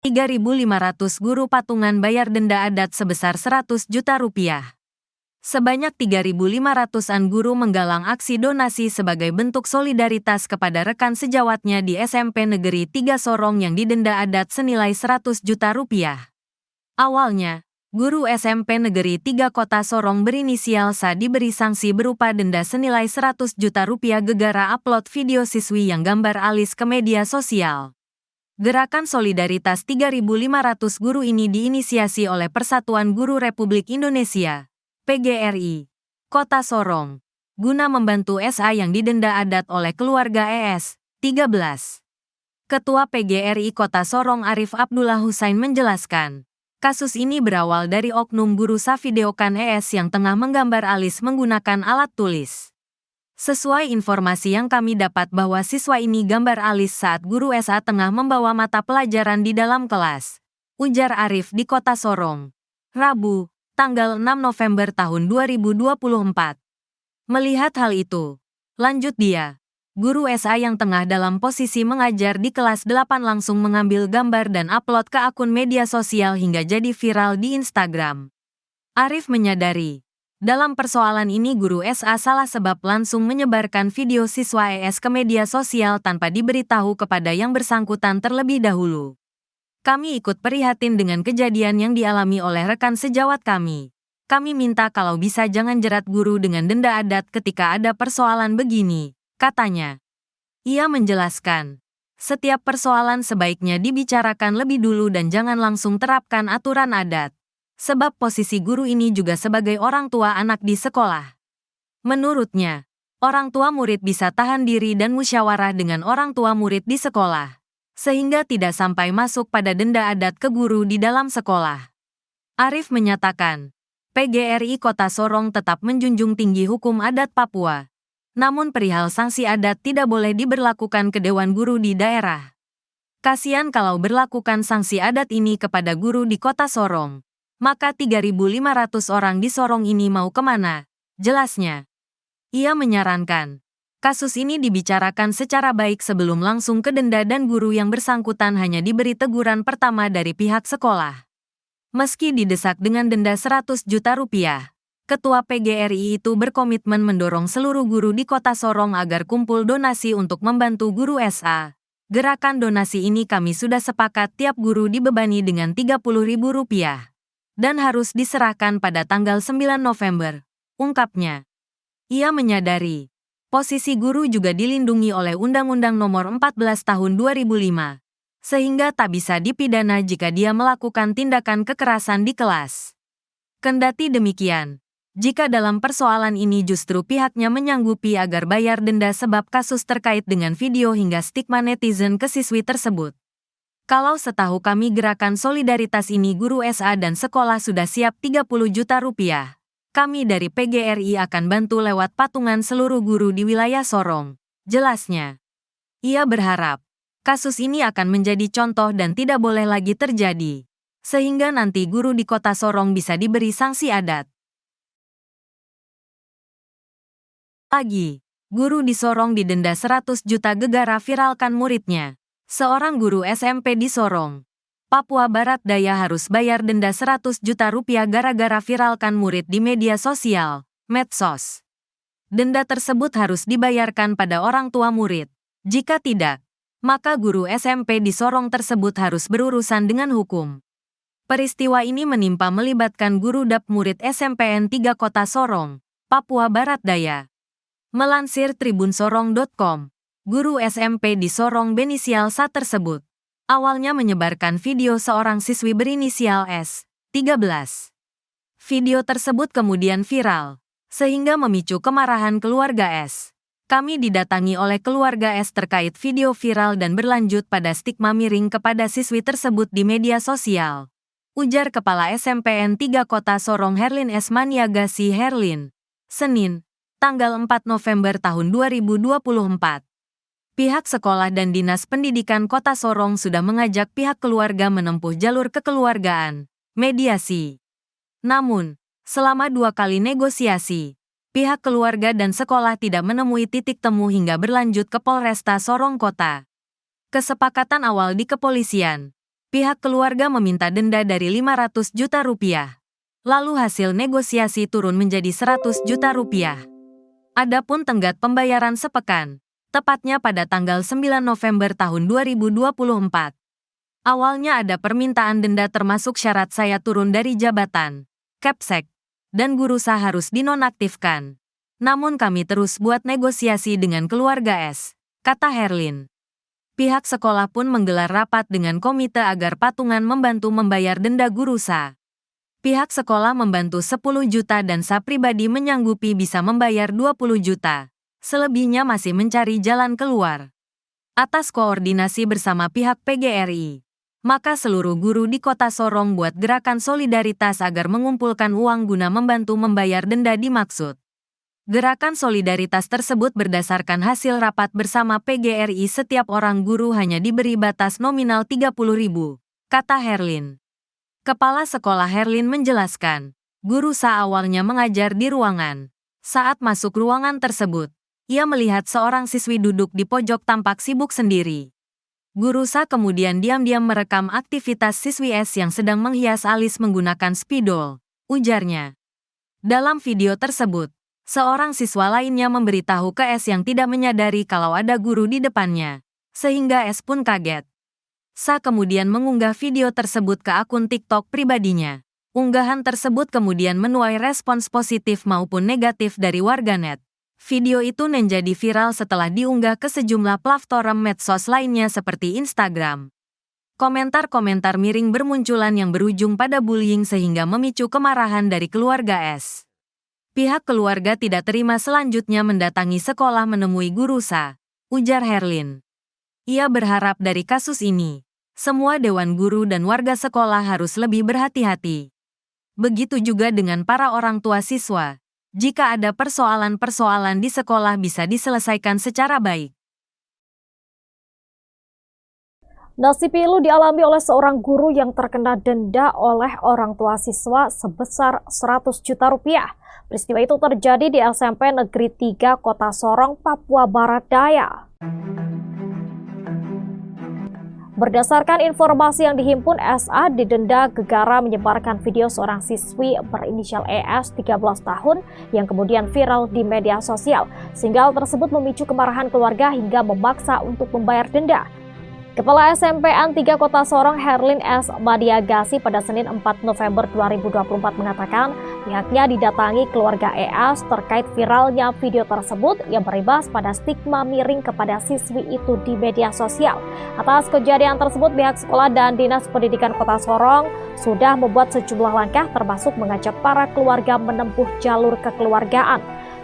3.500 guru patungan bayar denda adat sebesar 100 juta rupiah. Sebanyak 3.500-an guru menggalang aksi donasi sebagai bentuk solidaritas kepada rekan sejawatnya di SMP Negeri 3 Sorong yang didenda adat senilai 100 juta rupiah. Awalnya, guru SMP Negeri 3 Kota Sorong berinisial SA diberi sanksi berupa denda senilai 100 juta rupiah gegara upload video siswi yang gambar alis ke media sosial. Gerakan Solidaritas 3.500 guru ini diinisiasi oleh Persatuan Guru Republik Indonesia, PGRI, Kota Sorong, guna membantu SA yang didenda adat oleh keluarga ES, 13. Ketua PGRI Kota Sorong Arif Abdullah Husain menjelaskan, kasus ini berawal dari oknum guru savideokan ES yang tengah menggambar alis menggunakan alat tulis. Sesuai informasi yang kami dapat bahwa siswa ini gambar alis saat guru SA tengah membawa mata pelajaran di dalam kelas, ujar Arif di Kota Sorong, Rabu, tanggal 6 November tahun 2024. Melihat hal itu, lanjut dia, guru SA yang tengah dalam posisi mengajar di kelas 8 langsung mengambil gambar dan upload ke akun media sosial hingga jadi viral di Instagram. Arif menyadari, dalam persoalan ini guru SA salah sebab langsung menyebarkan video siswa ES ke media sosial tanpa diberitahu kepada yang bersangkutan terlebih dahulu. Kami ikut prihatin dengan kejadian yang dialami oleh rekan sejawat kami. Kami minta kalau bisa jangan jerat guru dengan denda adat ketika ada persoalan begini, katanya. Ia menjelaskan, setiap persoalan sebaiknya dibicarakan lebih dulu dan jangan langsung terapkan aturan adat. Sebab posisi guru ini juga sebagai orang tua anak di sekolah. Menurutnya, orang tua murid bisa tahan diri dan musyawarah dengan orang tua murid di sekolah, sehingga tidak sampai masuk pada denda adat ke guru di dalam sekolah. Arif menyatakan, PGRI Kota Sorong tetap menjunjung tinggi hukum adat Papua. Namun perihal sanksi adat tidak boleh diberlakukan ke Dewan Guru di daerah. Kasian kalau berlakukan sanksi adat ini kepada guru di Kota Sorong. Maka 3.500 orang di Sorong ini mau kemana? Jelasnya. Ia menyarankan, kasus ini dibicarakan secara baik sebelum langsung ke denda dan guru yang bersangkutan hanya diberi teguran pertama dari pihak sekolah. Meski didesak dengan denda 100 juta rupiah, Ketua PGRI itu berkomitmen mendorong seluruh guru di Kota Sorong agar kumpul donasi untuk membantu guru SA. Gerakan donasi ini kami sudah sepakat tiap guru dibebani dengan Rp30.000. Dan harus diserahkan pada tanggal 9 November, ungkapnya. Ia menyadari, posisi guru juga dilindungi oleh Undang-Undang Nomor 14 Tahun 2005, sehingga tak bisa dipidana jika dia melakukan tindakan kekerasan di kelas. Kendati demikian, jika dalam persoalan ini justru pihaknya menyanggupi agar bayar denda sebab kasus terkait dengan video hingga stigma netizen ke siswi tersebut. Kalau setahu kami gerakan solidaritas ini guru SA dan sekolah sudah siap 30 juta rupiah. Kami dari PGRI akan bantu lewat patungan seluruh guru di wilayah Sorong, jelasnya. Ia berharap, kasus ini akan menjadi contoh dan tidak boleh lagi terjadi. Sehingga nanti guru di Kota Sorong bisa diberi sanksi adat. Lagi, guru di Sorong didenda 100 juta gegara viralkan muridnya. Seorang guru SMP di Sorong, Papua Barat Daya harus bayar denda 100 juta rupiah gara-gara viralkan murid di media sosial, medsos. Denda tersebut harus dibayarkan pada orang tua murid. Jika tidak, maka guru SMP di Sorong tersebut harus berurusan dengan hukum. Peristiwa ini melibatkan guru DAP murid SMPN 3 Kota Sorong, Papua Barat Daya. Melansir tribunsorong.com. Guru SMP di Sorong berinisial SA tersebut awalnya menyebarkan video seorang siswi berinisial S, 13. Video tersebut kemudian viral, sehingga memicu kemarahan keluarga S. Kami didatangi oleh keluarga S terkait video viral dan berlanjut pada stigma miring kepada siswi tersebut di media sosial. Ujar Kepala SMPN 3 Kota Sorong Herlin S. Maniagasi Herlin, Senin, tanggal 4 November tahun 2024. Pihak sekolah dan Dinas Pendidikan Kota Sorong sudah mengajak pihak keluarga menempuh jalur kekeluargaan, mediasi. Namun, selama 2 kali negosiasi, pihak keluarga dan sekolah tidak menemui titik temu hingga berlanjut ke Polresta Sorong Kota. Kesepakatan awal di kepolisian, Pihak keluarga meminta denda dari 500 juta rupiah. Lalu hasil negosiasi turun menjadi 100 juta rupiah. Adapun tenggat pembayaran sepekan, tepatnya pada tanggal 9 November tahun 2024. Awalnya ada permintaan denda termasuk syarat saya turun dari jabatan, Capsek, dan Gurusa harus dinonaktifkan. Namun kami terus buat negosiasi dengan keluarga S, kata Herlin. Pihak sekolah pun menggelar rapat dengan komite agar patungan membantu membayar denda Gurusa. Pihak sekolah membantu 10 juta dan saya pribadi menyanggupi bisa membayar 20 juta. Selebihnya masih mencari jalan keluar. Atas koordinasi bersama pihak PGRI, maka seluruh guru di Kota Sorong buat gerakan solidaritas agar mengumpulkan uang guna membantu membayar denda dimaksud. Gerakan solidaritas tersebut berdasarkan hasil rapat bersama PGRI. Setiap orang guru hanya diberi batas nominal 30.000, kata Herlin. Kepala sekolah Herlin menjelaskan, Gurusa awalnya mengajar di ruangan. Saat masuk ruangan tersebut, ia melihat seorang siswi duduk di pojok tampak sibuk sendiri. Gurusa kemudian diam-diam merekam aktivitas siswi S yang sedang menghias alis menggunakan spidol, ujarnya. Dalam video tersebut, seorang siswa lainnya memberitahu ke S yang tidak menyadari kalau ada guru di depannya, sehingga S pun kaget. Sa kemudian mengunggah video tersebut ke akun TikTok pribadinya. Unggahan tersebut kemudian menuai respons positif maupun negatif dari warganet. Video itu menjadi viral setelah diunggah ke sejumlah platform medsos lainnya seperti Instagram. Komentar-komentar miring bermunculan yang berujung pada bullying sehingga memicu kemarahan dari keluarga S. Pihak keluarga tidak terima selanjutnya mendatangi sekolah menemui Gurusa, ujar Herlin. Ia berharap dari kasus ini, semua dewan guru dan warga sekolah harus lebih berhati-hati. Begitu juga dengan para orang tua siswa. Jika ada persoalan-persoalan di sekolah bisa diselesaikan secara baik. Nasib pilu dialami oleh seorang guru yang terkena denda oleh orang tua siswa sebesar 100 juta rupiah. Peristiwa itu terjadi di SMP Negeri 3 Kota Sorong, Papua Barat Daya. Berdasarkan informasi yang dihimpun, SA didenda gegara menyebarkan video seorang siswi berinisial ES 13 tahun yang kemudian viral di media sosial. Sehingga hal tersebut memicu kemarahan keluarga hingga memaksa untuk membayar denda. Kepala SMPN 3 Kota Sorong Herlin S. Madiagasi pada Senin 4 November 2024 mengatakan pihaknya didatangi keluarga ES terkait viralnya video tersebut yang berimbas pada stigma miring kepada siswi itu di media sosial. Atas kejadian tersebut, pihak sekolah dan Dinas Pendidikan Kota Sorong sudah membuat sejumlah langkah termasuk mengajak para keluarga menempuh jalur kekeluargaan.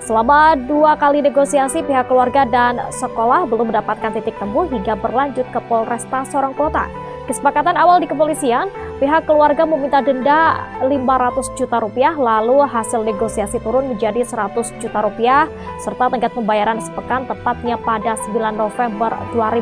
Selama 2 kali negosiasi, pihak keluarga dan sekolah belum mendapatkan titik temu hingga berlanjut ke Polresta Sorong Kota. Kesepakatan awal di kepolisian, pihak keluarga meminta denda 500 juta rupiah, lalu hasil negosiasi turun menjadi 100 juta rupiah, serta tenggat pembayaran sepekan tepatnya pada 9 November 2020.